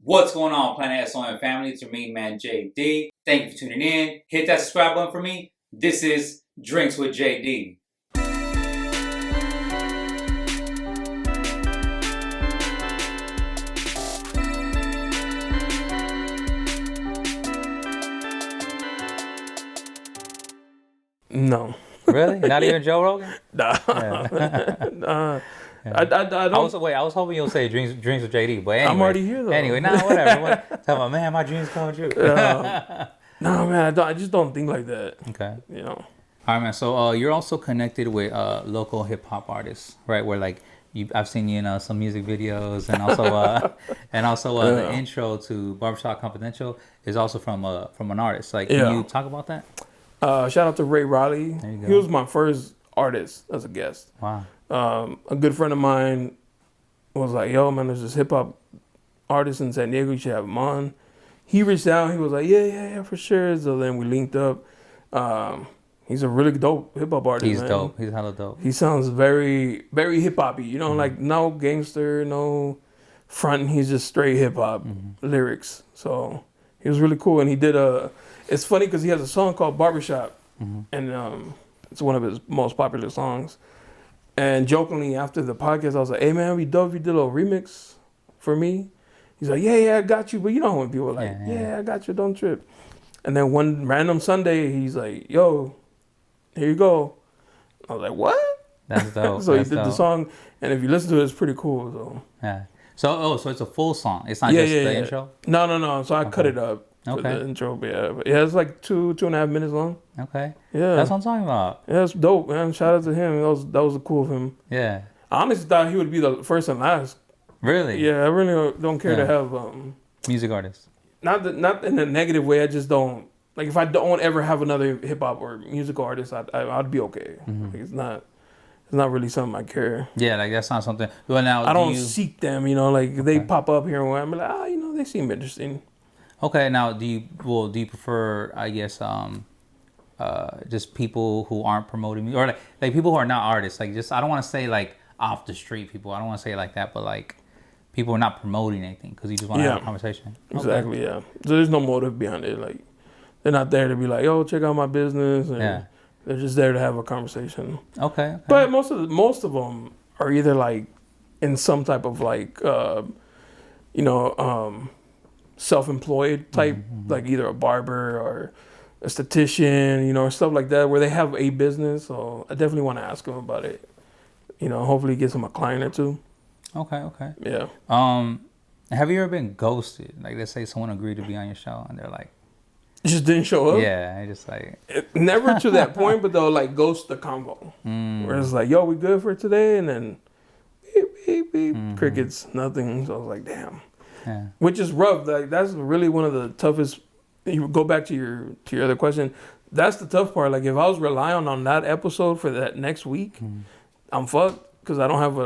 What's going on, Planet S.O.N family? It's your main man, JD. Thank you for tuning in. Hit that subscribe button for me. This is Drinks with JD. No. Really? Not even Joe Rogan? Nah. Yeah. I don't. I was hoping you'll say drinks with JD, but anyway. I'm already here though. Anyway, whatever. Tell my man, my dreams come true. No, man, I just don't think like that. Okay. You know. All right, man. So you're also connected with local hip hop artists, right? Where like I've seen you in some music videos, and also the intro to Barbershop Confidential is also from an artist. Like, can you talk about that? Shout out to Ray Riley. There you go. He was my first artist as a guest. Wow. A good friend of mine was like, "Yo, man, there's this hip hop artist in San Diego. You should have him on." He reached out. He was like, "Yeah, for sure." So then we linked up. He's a really dope hip hop artist. He's man. dope. He's hella dope. He sounds very, very hip hoppy. You know, like no gangster, no front. He's just straight hip hop lyrics. So he was really cool. And he did it's funny because he has a song called Barbershop, and it's one of his most popular songs. And jokingly after the podcast, I was like, "Hey man, we dope if you did a little remix for me." He's like, "Yeah, I got you." But you know when people are like, "Yeah, I got you, don't trip." And then one random Sunday, he's like, "Yo, here you go." I was like, "What?" That's dope. So he did the song, and if you listen to it, it's pretty cool. So yeah. So it's a full song. It's not just the intro. No. So I cut it up. For the intro, but yeah, it's like 2.5 minutes long. Okay. Yeah. That's what I'm talking about. Yeah, it's dope, man. Shout out to him. That was cool of him. Yeah. I honestly thought he would be the first and last. Really? Yeah, I really don't care to have music artists. Not in a negative way. I just don't like if I don't ever have another hip hop or musical artist. I'd be okay. Like, it's not really something I care. Yeah, like that's not something. Well, now I don't seek them. You know, like they pop up here and where I'm like, they seem interesting. Okay, now do you prefer, I guess, just people who aren't promoting me, or like people who are not artists, like just I don't want to say like off the street people, I don't want to say it like that, but like people who are not promoting anything because you just want to have a conversation. Exactly, yeah. So there's no motive behind it. Like they're not there to be like, "Yo, check out my business," and they're just there to have a conversation. Okay. But most of them are either like in some type of like, self-employed type, like either a barber or a esthetician, or stuff like that, where they have a business. So I definitely want to ask them about it. Hopefully get them a client or two. Okay. Yeah. Have you ever been ghosted? Like, let's say someone agreed to be on your show and they're like, just didn't show up. Yeah, I just like never to that point, but they'll like ghost the convo. Where it's like, "Yo, we good for today?" And then beep, crickets, nothing. So I was like, damn. Yeah. Which is rough. Like that's really one of the toughest. You go back to your other question. That's the tough part. Like if I was relying on that episode for that next week, I'm fucked because I don't have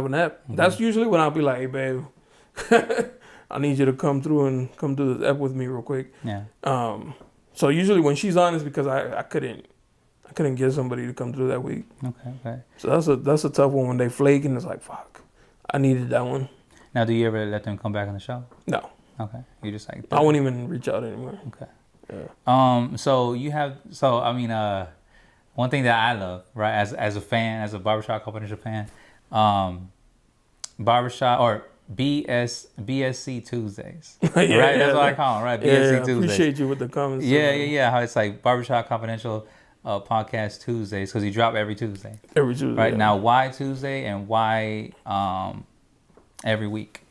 an app. That's usually when I'll be like, "Hey, babe, I need you to come through this app with me real quick." Yeah. So usually when she's on, it's because I couldn't get somebody to come through that week. Okay. So that's a tough one when they flake and it's like, fuck, I needed that one. Now, do you ever let them come back on the show? No. Okay. You just like... I won't even reach out anymore. Okay. Yeah. One thing that I love, right, as a fan, as a Barbershop Confidential fan, Barbershop or BSC Tuesdays. Right? That's what I call them, right? BSC Tuesdays. Appreciate you with the comments. Yeah. How it's like Barbershop Confidential Podcast Tuesdays because you drop every Tuesday. Every Tuesday. Right. Now, why Tuesday and why every week?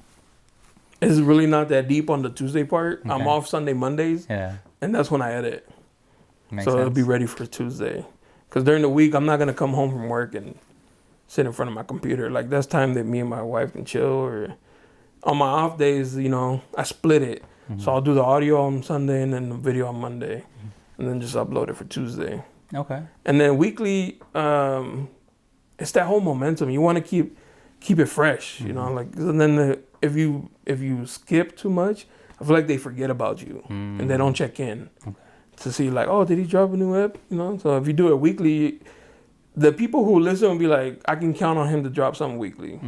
It's really not that deep on the Tuesday part. Okay. I'm off Sunday, Mondays. Yeah. And that's when I edit. Makes sense. It'll be ready for Tuesday. Because during the week, I'm not going to come home from work and sit in front of my computer. Like, that's time that me and my wife can chill. Or on my off days, I split it. So I'll do the audio on Sunday and then the video on Monday. And then just upload it for Tuesday. Okay. And then weekly, it's that whole momentum. You want to keep it fresh, like, and then if you skip too much, I feel like they forget about you and they don't check in to see like, oh, did he drop a new ep? So if you do it weekly, the people who listen will be like, I can count on him to drop something weekly.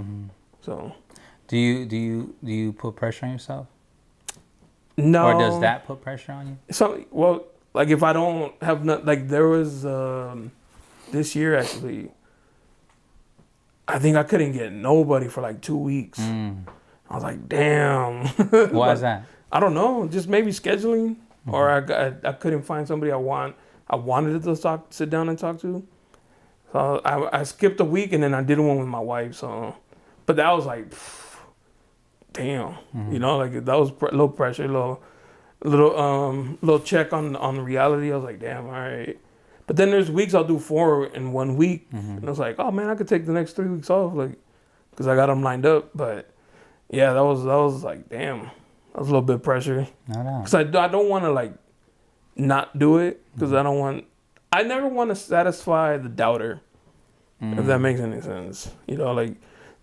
So do you put pressure on yourself? No. Or does that put pressure on you? So, well, like if I don't have like there was this year actually, I think I couldn't get nobody for like 2 weeks. I was like, damn. Why is that? I don't know. Just maybe scheduling, or I couldn't find somebody I wanted to sit down and talk to. So I skipped a week and then I did one with my wife. So, but that was like, damn. You know, like that was a little pressure, little check on reality. I was like, damn, all right. But then there's weeks I'll do 4 in 1 week, and I was like, oh man, I could take the next 3 weeks off, like, because I got them lined up. But yeah, that was like, damn, that was a little bit of pressure. No. Because I don't want to like not do it, because I never want to satisfy the doubter, if that makes any sense. You know, like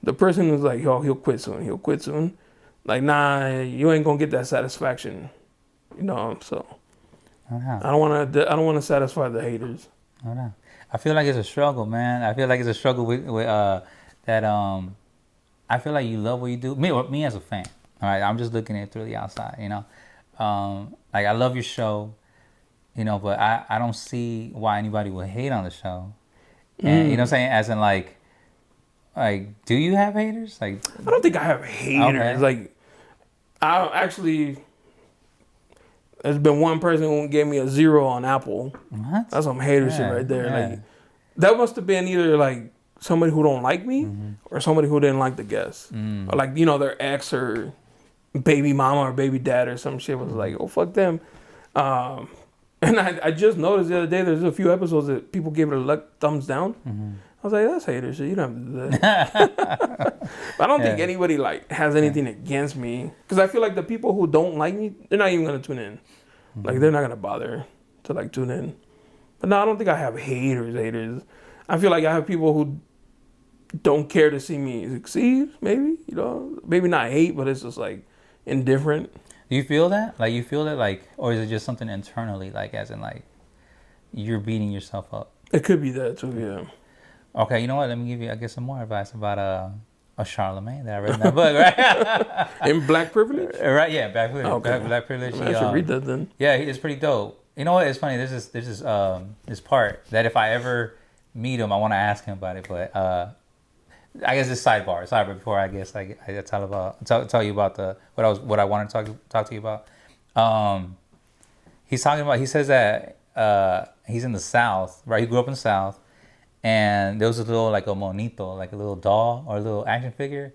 the person who's like, yo, he'll quit soon. Like, nah, you ain't gonna get that satisfaction. You know, so. I don't want to satisfy the haters. I feel like it's a struggle, man. I feel like it's a struggle with that. I feel like you love what you do. Me as a fan. All right, I'm just looking at it through the outside. You know, like I love your show. You know, but I don't see why anybody would hate on the show. And you know what I'm saying? As in like, do you have haters? Like, I don't think I have haters. Okay. Like, I actually. There's been one person who gave me a 0 on Apple. What? That's some hater shit right there. Yeah. Like, that must have been either like somebody who don't like me or somebody who didn't like the guest. Or like, you know, their ex or baby mama or baby dad or some shit was like, oh, fuck them. And I just noticed the other day there's a few episodes that people gave it a thumbs down. I was like, that's hater shit. You don't have to do that. But I don't think anybody like has anything against me, because I feel like the people who don't like me, they're not even gonna tune in. Like, they're not gonna bother to like tune in. But no, I don't think I have haters. I feel like I have people who don't care to see me succeed. Maybe, you know, maybe not hate, but it's just like indifferent. Do you feel that? Like, you feel that, like, or is it just something internally, like, as in like you're beating yourself up? It could be that too. Yeah. Okay, you know what? Let me give you, I guess, some more advice about a Charlemagne that I read in that book, right? In Black Privilege? Right, yeah, Black Privilege. Okay. Black Privilege. I should read that then. Yeah, it's pretty dope. You know what? It's funny. There's this part that if I ever meet him, I want to ask him about it. But I guess it's sidebar before I guess I tell you about what I want to talk to you about. He says that he's in the South, right? He grew up in the South. And there was a little, like a monito, like a little doll or a little action figure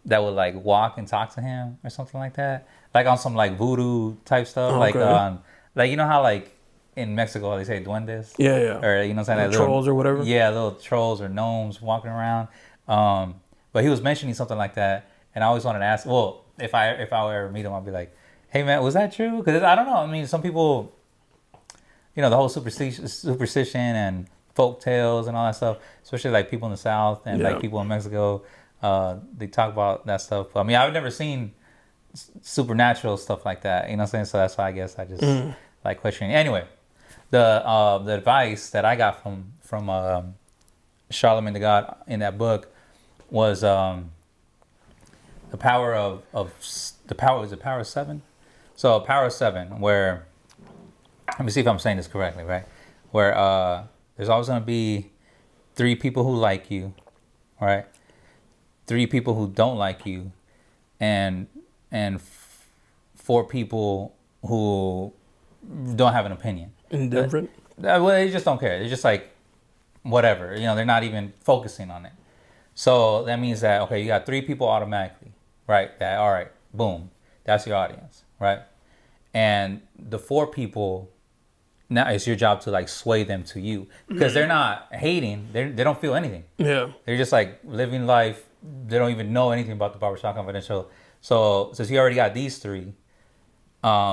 that would like walk and talk to him or something like that. Like on some like voodoo type stuff. Okay. Like you know how like in Mexico they say duendes? Yeah. Or you know what I'm saying? Like trolls or whatever? Yeah, little trolls or gnomes walking around. But he was mentioning something like that. And I always wanted to ask, well, if I ever meet him, I'll be like, hey man, was that true? Because I don't know. I mean, some people, you know, the whole superstition and folk tales and all that stuff, especially like people in the South and like people in Mexico, they talk about that stuff. I mean, I've never seen supernatural stuff like that, you know what I'm saying? So that's why I guess I just like questioning. Anyway, the advice that I got from Charlemagne the God in that book was the power of the power of 7. So power of 7, where, let me see if I'm saying this correctly, right? Where there's always going to be 3 people who like you, right? 3 people who don't like you, and 4 people who don't have an opinion. Indifferent? Well, they just don't care. They're just like, whatever. You know, they're not even focusing on it. So that means that, okay, you got 3 people automatically, right? That, all right, boom. That's your audience, right? And the 4 people, now it's your job to like sway them to you, because they're not hating. They don't feel anything. Yeah. They're just like living life. They don't even know anything about the Barbershop Confidential. So since you already got these 3,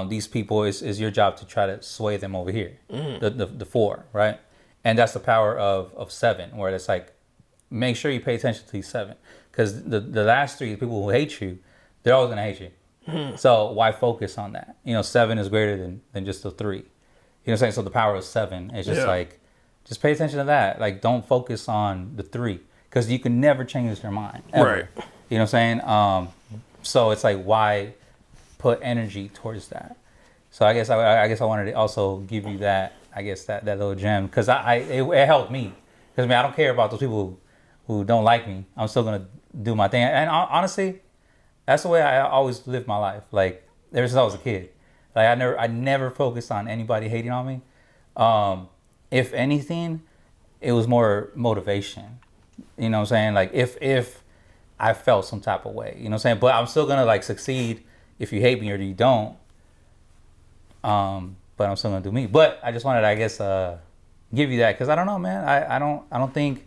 these people, is your job to try to sway them over here. The 4, right? And that's the power of 7, where it's like, make sure you pay attention to these 7, because the last 3 people who hate you, they're always gonna hate you. So why focus on that? You know, 7 is greater than just the 3. You know what I'm saying? So the power of 7 is just like, just pay attention to that. Like, don't focus on the 3, because you can never change their mind. Ever. Right. You know what I'm saying? So it's like, why put energy towards that. So I guess I wanted to also give you that, I guess, that little gem, because it helped me. Because I mean, I don't care about those people who don't like me. I'm still gonna do my thing. And honestly, that's the way I always lived my life. Like ever since I was a kid, like I never focused on anybody hating on me. If anything, it was more motivation. You know what I'm saying? Like if I felt some type of way, you know what I'm saying? But I'm still gonna like succeed if you hate me or you don't. But I'm still gonna do me. But I just wanted to, I guess, give you that, because I don't know, man. I don't think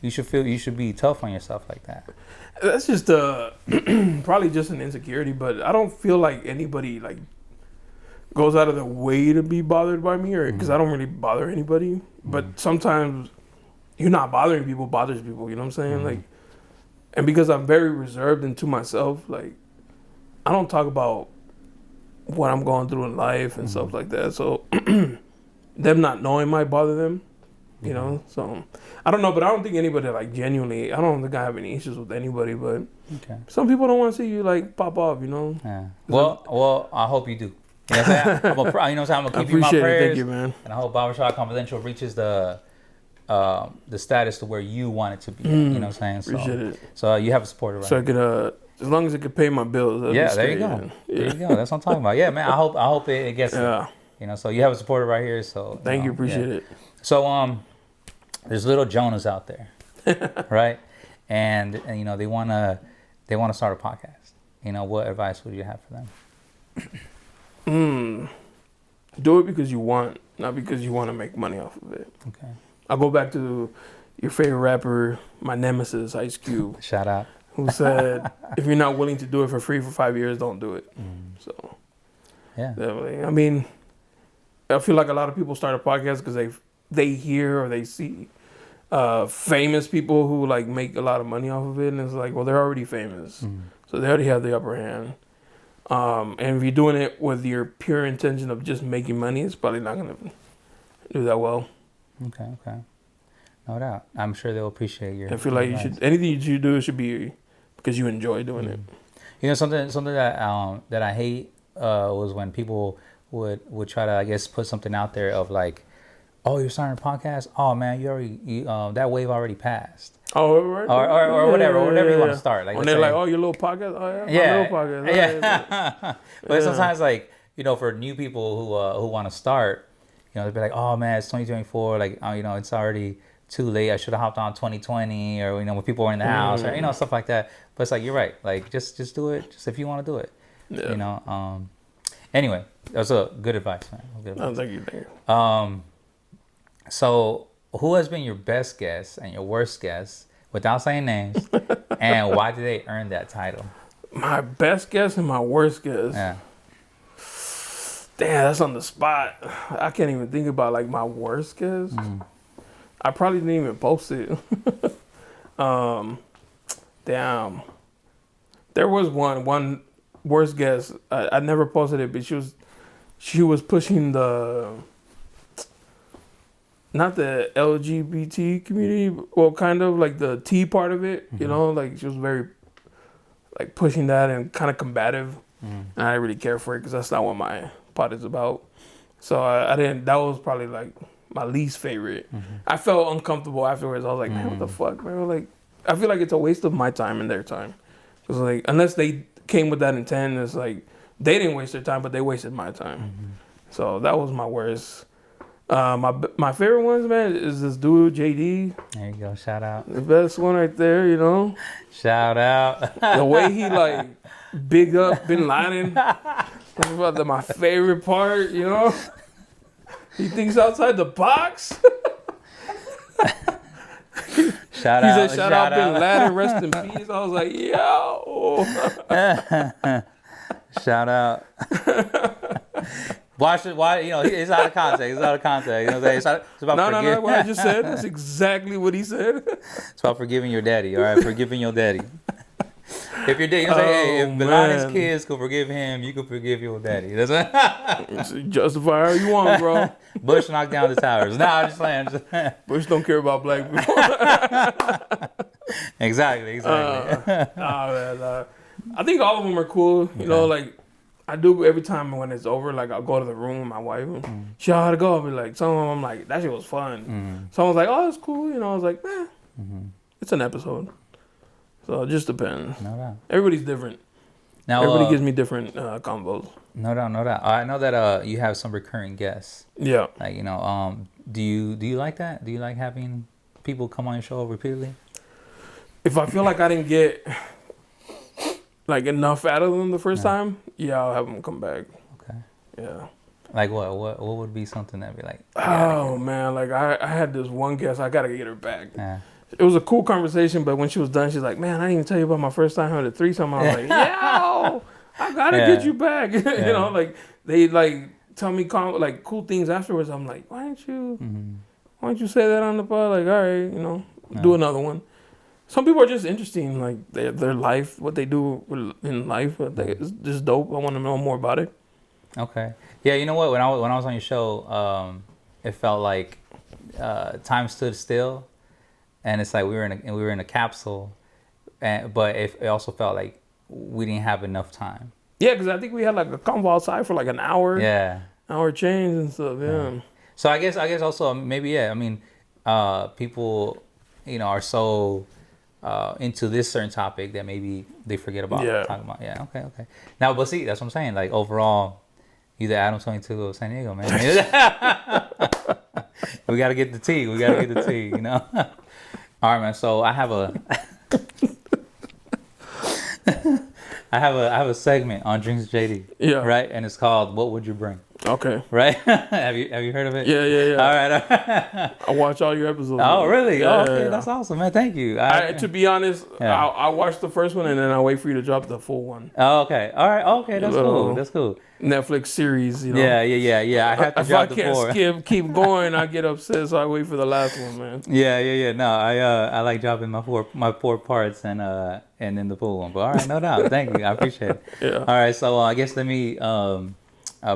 you should be tough on yourself like that. That's just probably just an insecurity, but I don't feel like anybody like goes out of their way to be bothered by me, or because I don't really bother anybody. But sometimes you're not bothering people bothers people. You know what I'm saying? Like, and because I'm very reserved and to myself, like I don't talk about what I'm going through in life and stuff like that. So them not knowing might bother them, you know. So I don't know, but I don't think anybody like genuinely. I don't think I have any issues with anybody, but some people don't want to see you like pop off, you know. Yeah. Well, I hope you do. You know what I'm saying? I'm gonna keep you in my prayers. Thank you, man. And I hope Barbershop Confidential reaches the status to where you want it to be. You know what I'm saying? So, appreciate it. So you have a supporter, right? So I could as long as it could pay my bills. There you go. Yeah. There you go. That's what I'm talking about. Yeah, man. I hope it gets it. You know, so you have a supporter right here. So thank you. Appreciate it. So there's little Jonas out there, right? And you know they wanna start a podcast. You know, what advice would you have for them? Do it because you want, not because you want to make money off of it. Okay. I'll go back to your favorite rapper, my nemesis, Ice Cube. Shout out. Who said, if you're not willing to do it for free for 5 years, don't do it. So, yeah. Definitely. I mean, I feel like a lot of people start a podcast because they hear or they see famous people who like make a lot of money off of it, and it's like, well, they're already famous, so they already have the upper hand. And if you're doing it with your pure intention of just making money, it's probably not gonna do that well. Okay. No doubt. I'm sure they'll appreciate your. I feel like anything you do should be because you enjoy doing it. You know, something that I hate was when people would try to, I guess, put something out there of like, oh, you're starting a podcast? Oh man, you that wave already passed. Oh, right. Or whatever you want to start. Like when they're like, oh, your little podcast? Oh yeah, my little podcast. Yeah. But sometimes, like, you know, for new people who want to start, you know, they'll be like, oh man, it's 2024. Like, you know, it's already too late. I should have hopped on 2020, or you know, when people were in the house, or you know, stuff like that. But it's like, you're right. Like, just do it. Just if you want to do it. Yeah. You know. Anyway, that was a good advice, man. Good advice. Thank you. So, who has been your best guest and your worst guest, without saying names, and why did they earn that title? My best guest and my worst guest. Yeah. Damn, that's on the spot. I can't even think about like my worst guest. I probably didn't even post it. Damn. There was one worst guest. I never posted it, but she was pushing not the LGBT community, well, kind of like the T part of it, you know, like she was very like pushing that and kind of combative. And I didn't really care for it because that's not what my pod is about. So I didn't, that was probably like my least favorite. I felt uncomfortable afterwards. I was like, man, what the fuck, man? Like, I feel like it's a waste of my time and their time. Because like, unless they came with that intent, it's like, they didn't waste their time, but they wasted my time. So that was my worst. My favorite ones, man, is this dude JD. There you go, shout out. The best one right there, you know. Shout out. The way he like big up Bin Laden. That's about my favorite part, you know. He thinks outside the box. Shout he out. said, shout out Bin Laden, rest in peace. I was like, yo. Shout out. Why, you know, it's out of context. It's out of context. You know what I'm saying? It's about No, what I just said. That's exactly what he said. It's about forgiving your daddy, all right? Forgiving your daddy. If your daddy, you know, hey, if Bin Laden's kids could forgive him, you could forgive your daddy. That's what justify how you want, bro. Bush knocked down the towers. Nah, I'm just playing. Bush don't care about black people. Exactly. Man, I think all of them are cool. You know, like, I do every time when it's over. Like I'll go to the room with my wife. And she how to go. I'll be like, some of them I'm like, that shit was fun. Someone's like, oh, it's cool. You know, I was like, it's an episode. So it just depends. No doubt. Everybody's different. Now everybody gives me different combos. No doubt. I know that you have some recurring guests. Yeah. Like, you know, do you like that? Do you like having people come on your show repeatedly? If I feel like I didn't get like enough out of them the first time, I'll have them come back. Okay. Yeah. Like what would be something that'd be like? Oh man, like I had this one guest. I gotta get her back. Yeah. It was a cool conversation, but when she was done, she's like, "Man, I didn't even tell you about my first time having a threesome." I was like, "Yo, I gotta get you back." You know, like they like tell me like cool things afterwards. I'm like, why don't you say that on the pod? Like, all right, you know, do another one. Some people are just interesting, like their life, what they do in life. It's just dope. I want to know more about it. Okay. Yeah, you know what? When I was on your show, it felt like time stood still, and it's like we were in a capsule, but it also felt like we didn't have enough time. Yeah, because I think we had like a convo outside for like an hour. Yeah. Hour change and stuff. Yeah. So I guess also maybe I mean, people, you know, are so into this certain topic that maybe they forget about talking about. Yeah. Okay. Now, but see, that's what I'm saying. Like overall, you the Adam 22 of San Diego, man. We gotta get the tea. You know. All right, man. So I have a segment on Drinks JD. Yeah. Right, and it's called "What Would You Bring." Okay. Right? have you heard of it? Yeah. All right. I watch all your episodes. Oh, really? Yeah, okay, that's awesome, man. Thank you. To be honest, I watched the first one and then I wait for you to drop the full one. Oh, okay. All right. Okay, that's cool. That's cool. Netflix series, you know. Yeah. I have to drop the four. If I can't keep going, I get upset, so I wait for the last one, man. Yeah. No, I like dropping my four parts and then the full one. But all right, no doubt. Thank you. I appreciate it. Yeah. All right, so I guess let me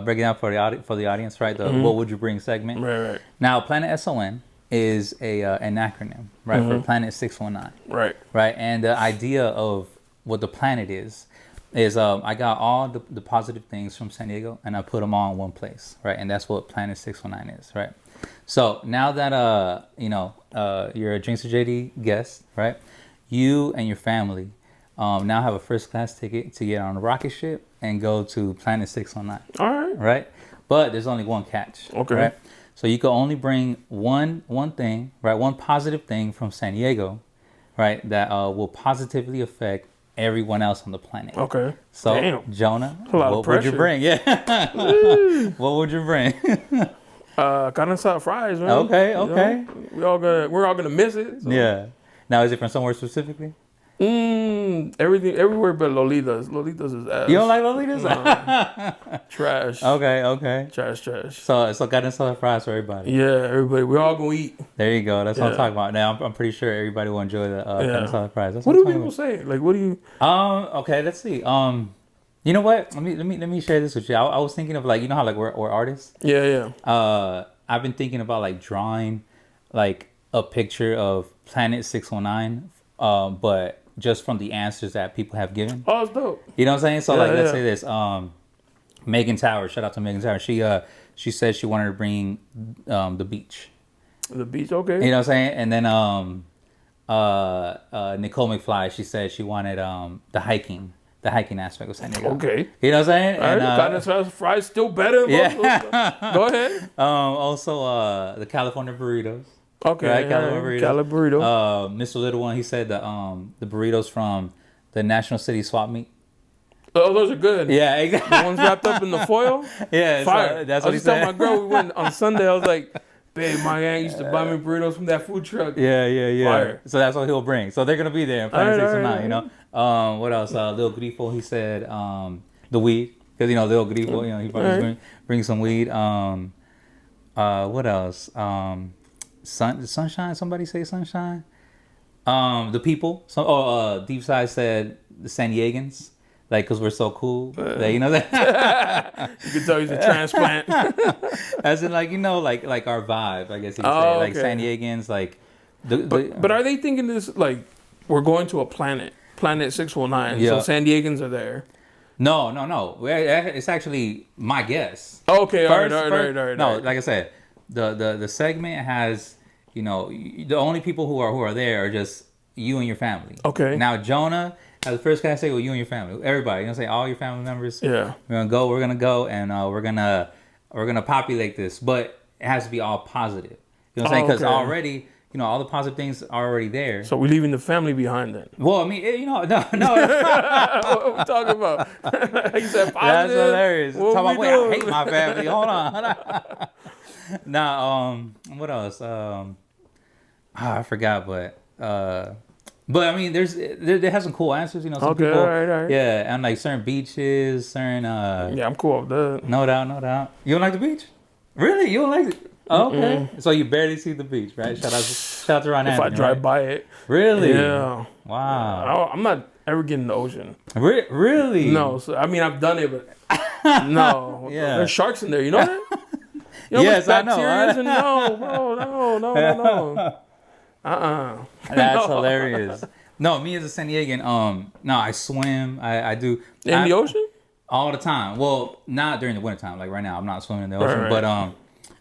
break it down for the audience, right? The What Would You Bring segment. Right. Now, Planet S.O.N. is an acronym, right, for Planet 619. Right. And the idea of what the planet is I got all the positive things from San Diego and I put them all in one place, right? And that's what Planet 619 is, right? So now that you're a Drinks with JD guest, right? You and your family now have a first class ticket to get on a rocket ship and go to Planet 619. All right. Right? But there's only one catch. Okay. Right? So you can only bring one thing, right? One positive thing from San Diego, right? That will positively affect everyone else on the planet. Okay. So, Jonah, what would you bring? Yeah. What would you bring? Carne asada fries, man. Okay. You know, we're all gonna miss it. So. Yeah. Now, is it from somewhere specifically? Everywhere but Lolitas. Lolitas is ass. You don't like Lolitas? No. Trash. Okay. Trash. So carne asada fries for everybody. Yeah, everybody. We're all gonna eat. There you go. That's what I'm talking about. Now I'm pretty sure everybody will enjoy the carne asada fries. That's what do people say? Like, what do you? Okay. Let's see. You know what? Let me share this with you. I was thinking of like, you know how like we're artists. Yeah. I've been thinking about like drawing like a picture of Planet 619, but just from the answers that people have given. Oh, it's dope. You know what I'm saying? So let's say this. Megan Tower, shout out to Megan Tower. She said she wanted to bring the beach. The beach, okay. You know what I'm saying? And then Nicole McFly, she said she wanted the hiking aspect of San Diego. Okay. You know what I'm saying? And carne fries still better. Yeah. Go ahead. Also the California burritos. Okay, right? California burrito. Mr. Little One, he said the burritos from the National City swap meet. Oh, those are good. Yeah, exactly. The ones wrapped up in the foil. Yeah, fire. That's what he said. I was telling my girl we went on Sunday. I was like, babe, my aunt used to buy me burritos from that food truck. Yeah. Fire. So that's what he'll bring. So they're gonna be there in Planet 619. You know. What else? Lil Grifo, he said the weed, because Lil Grifo, he probably bring some weed. What else? Sunshine. Somebody say sunshine. The people. Deep Side said the San Diegans, like, because we're so cool. That, you know that. You can tell he's a transplant. As in, like, like our vibe, I guess you could say. Like San Diegans, like. But are they thinking this like we're going to a planet 619? Yeah. So San Diegans are there. No. It's actually my guess. Okay, all right. No, like I said, the segment has, the only people who are there are just you and your family. Okay. Now Jonah, as the first guy, say, well, you and your family, everybody. Say all your family members. Yeah. We're gonna go, and we're gonna populate this, but it has to be all positive. You know what I'm saying? Because already, all the positive things are already there. So we're leaving the family behind then. Well, I mean, no. What are we talking about? You said positive. That's hilarious. What Talk about, we wait, doing? I hate my family. Hold on. Nah, what else? I forgot, but I mean, there has some cool answers. Some Okay, people, all right. Yeah, and like certain beaches, certain. Yeah, I'm cool with that. No doubt. You don't like the beach? Really? You don't like it? Oh, okay. So you barely see the beach, right? Shout out to Ron If Anthony, I drive right? by it. Really? Yeah. Wow. I'm not ever getting in the ocean. Really? No. So, I mean, I've done it, but no. Yeah. There's sharks in there. You know that? You know Yes, I know. No, bro. No. That's hilarious. No, me as a San Diegan, no, I swim. I do. In the ocean? All the time. Well, not during the wintertime. Like right now, I'm not swimming in the ocean. Right. But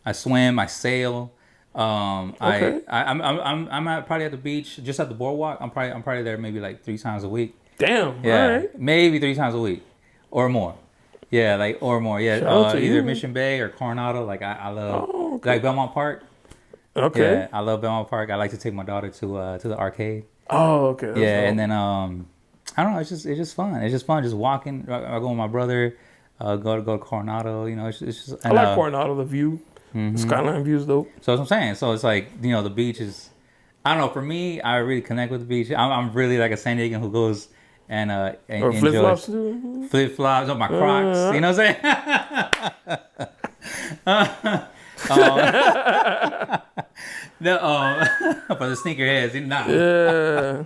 I swim. I sail. Okay. I'm probably at the beach, just at the boardwalk. I'm probably there maybe like 3 times a week. Damn. Yeah, All right. maybe 3 times a week, or more. Yeah, or more. Yeah, Shout out to either you. Mission Bay or Coronado. Like I love okay. like Belmont Park. Okay. Yeah, I love Belmont Park. I like to take my daughter to the arcade. Oh, okay. That's Yeah, dope. and then I don't know. It's just fun. It's just fun. Just walking. I go with my brother. Go to Coronado. It's just. I like Coronado. The view, the skyline view is dope. So that's what I'm saying. So it's like the beach is. I don't know. For me, I really connect with the beach. I'm really like a San Diegan who goes and Or enjoys flip flops too. flip flops on my Crocs. You know what I'm saying? For the sneakerheads, nah. Yeah.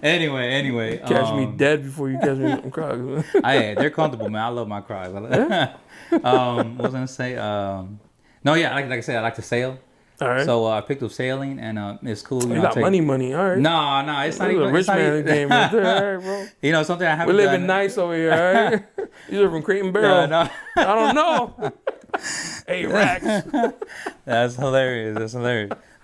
Anyway. Catch me dead before you catch me in Crocs. They're comfortable, man. I love my Crocs. What was I gonna say? No, yeah, like I said, I like to sail. All right. So I picked up sailing, and it's cool. You got money. All right. No, it's not This is even a rich man game right there, all right, bro. Something I We're haven't living done. nice over here, all right? You live from Crate and Barrel. No. I don't know. Hey, Rax. That's hilarious.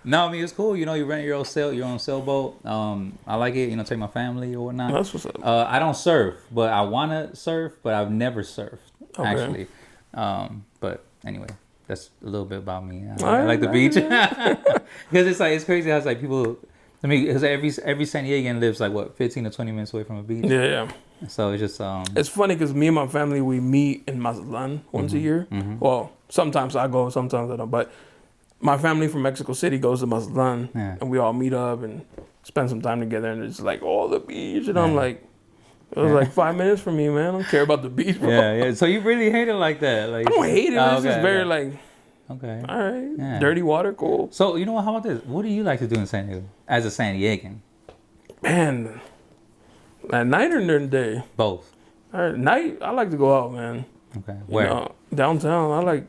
No, I mean it's cool. You rent your own sailboat. I like it. Take my family or whatnot. That's what's up. I don't surf, but I wanna surf, but I've never surfed actually. But anyway, that's a little bit about me. I like the beach because it's crazy how it's like people. I mean, because every San Diegan lives like what 15 to 20 minutes away from a beach. Yeah. So it's just It's funny because me and my family we meet in Mazatlan once a year. Well, sometimes I go, sometimes I don't. But my family from Mexico City goes to Mazatlan, and we all meet up and spend some time together. And it's like the beach, and I'm like, it was like 5 minutes for me, man. I don't care about the beach, bro. Yeah. So you really hate it like that? Like I don't hate it. It's just very okay. All right, Yeah. dirty water, cool. So you know what? How about this? What do you like to do in San Diego as a San Diegan? Man, at night or during the day? Both. At night, I like to go out, man. Okay. Where? Downtown.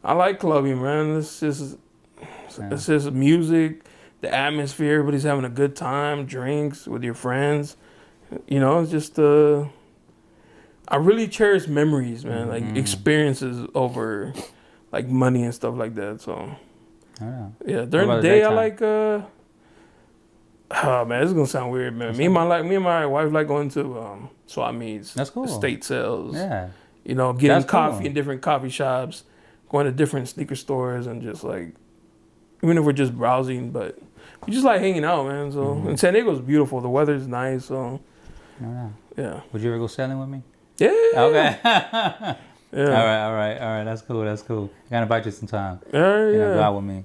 I like clubbing, man. It's just music, the atmosphere. Everybody's having a good time, drinks with your friends. It's just I really cherish memories, man. Like experiences over like money and stuff like that. So yeah, during the day I like oh man, this is gonna sound weird, man. Me and my wife like going to swap meets. That's cool. Estate sales. Yeah. Getting That's coffee cool. in different coffee shops, going to different sneaker stores, and just like, even if we're just browsing, but we just like hanging out, man. So and San Diego's beautiful. The weather's nice. So yeah. Would you ever go sailing with me? Yeah. Okay. Yeah. All right. That's cool. I gotta invite you sometime. Yeah. Go out with me.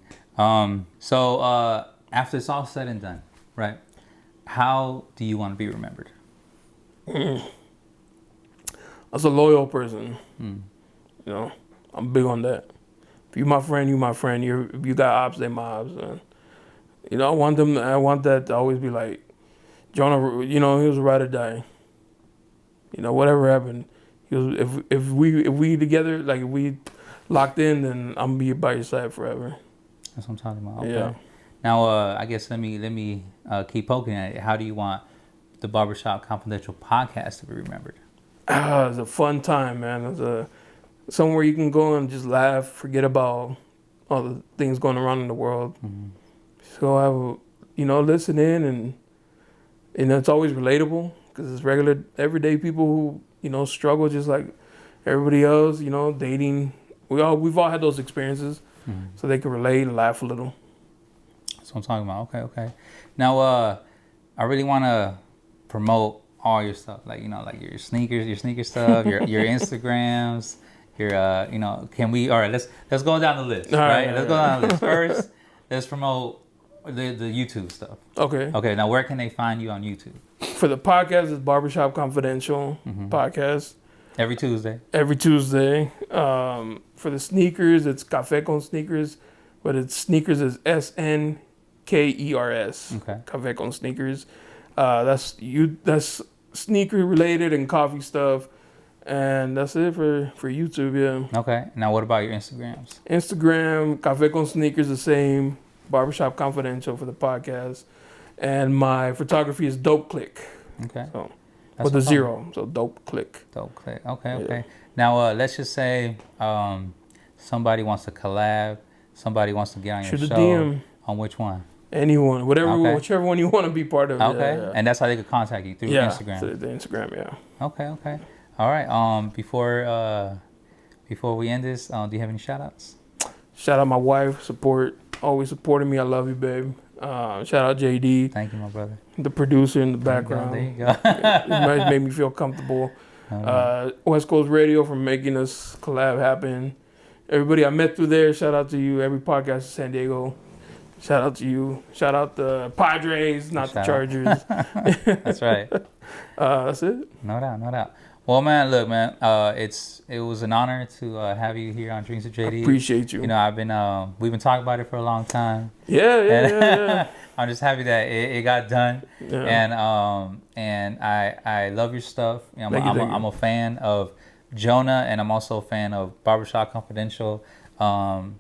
So after it's all said and done, right? How do you want to be remembered? As a loyal person, I'm big on that. If you my friend, you my friend. If you got ops, they my ops. And, I want that to always be like, Jonah. He was a ride or die. Whatever happened, he was. If we together, like if we locked in, then I'm gonna be by your side forever. That's what I'm talking about. Okay. Yeah. Now, I guess let me keep poking at it. How do you want the Barbershop Confidential Podcast to be remembered? It's a fun time, man. It's somewhere you can go and just laugh, forget about all the things going around in the world. Mm-hmm. So I will, listen in, and it's always relatable because it's regular, everyday people who, struggle just like everybody else, dating. We've all had those experiences, so they can relate and laugh a little. That's what I'm talking about. Okay. Now, I really want to promote all your stuff, like your sneaker stuff, your Instagrams, your Can we? All right, let's go down the list. All right, let's go down the list. First, let's promote the YouTube stuff. Okay. Okay. Now, where can they find you on YouTube? For the podcast, it's Barbershop Confidential Podcast. Every Tuesday. For the sneakers, it's Café con Sneakers, but it's sneakers is SNKERS. Okay. Café con Sneakers. That's sneaker related and coffee stuff, and that's it for YouTube. Yeah. Okay. Now, what about your Instagrams? Instagram, Café con Sneakers, the same. Barbershop Confidential for the podcast, and my photography is Dope Click. Okay. So, with a 0, so Dope Click. Dope Click. Okay. Now, let's just say somebody wants to collab. Somebody wants to get on your Shoot a show. DM. On which one? Anyone, whichever one you want to be part of. Okay. Yeah. And that's how they could contact you through Instagram. Through the Instagram, yeah. Okay. All right. Before we end this, do you have any shout outs? Shout out my wife, always supporting me. I love you, babe. Shout out JD. Thank you, my brother. The producer in the background. There you go. It made me feel comfortable. West Coast Radio for making us collab happen. Everybody I met through there, shout out to you. Every podcast in San Diego, shout out to you. Shout out the Padres, not the Chargers. That's right. That's it. No doubt. Well, man, look, man, it was an honor to have you here on Drinks with JD. I appreciate you. We've been talking about it for a long time. Yeah. I'm just happy that it got done. Yeah. And I love your stuff. I'm a fan of Jonah, and I'm also a fan of Barbershop Confidential. I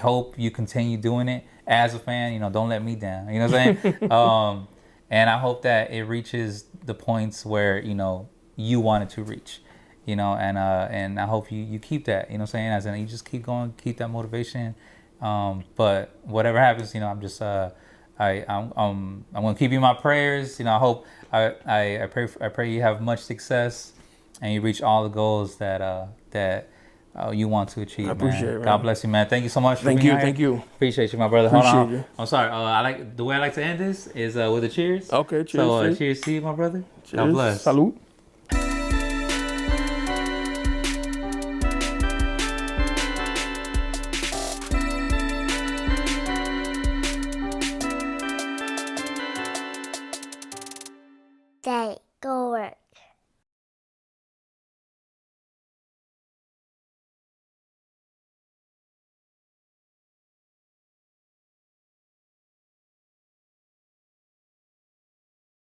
hope you continue doing it as a fan. Don't let me down. You know what I'm saying? And I hope that it reaches the points where you want it to reach. And I hope you keep that. You know what I'm saying? As in, you just keep going, keep that motivation. But whatever happens, I'm just I'm gonna keep you in my prayers. I hope I pray you have much success and you reach all the goals that you want to achieve. I appreciate it, man. God bless you, man. Thank you so much for being here. Thank you. Appreciate you, my brother. Appreciate Hold on. you. I'm sorry. The way I like to end this is with a cheers. Okay, cheers. So cheers to you, my brother. Cheers. God bless. Salud. Day, go work.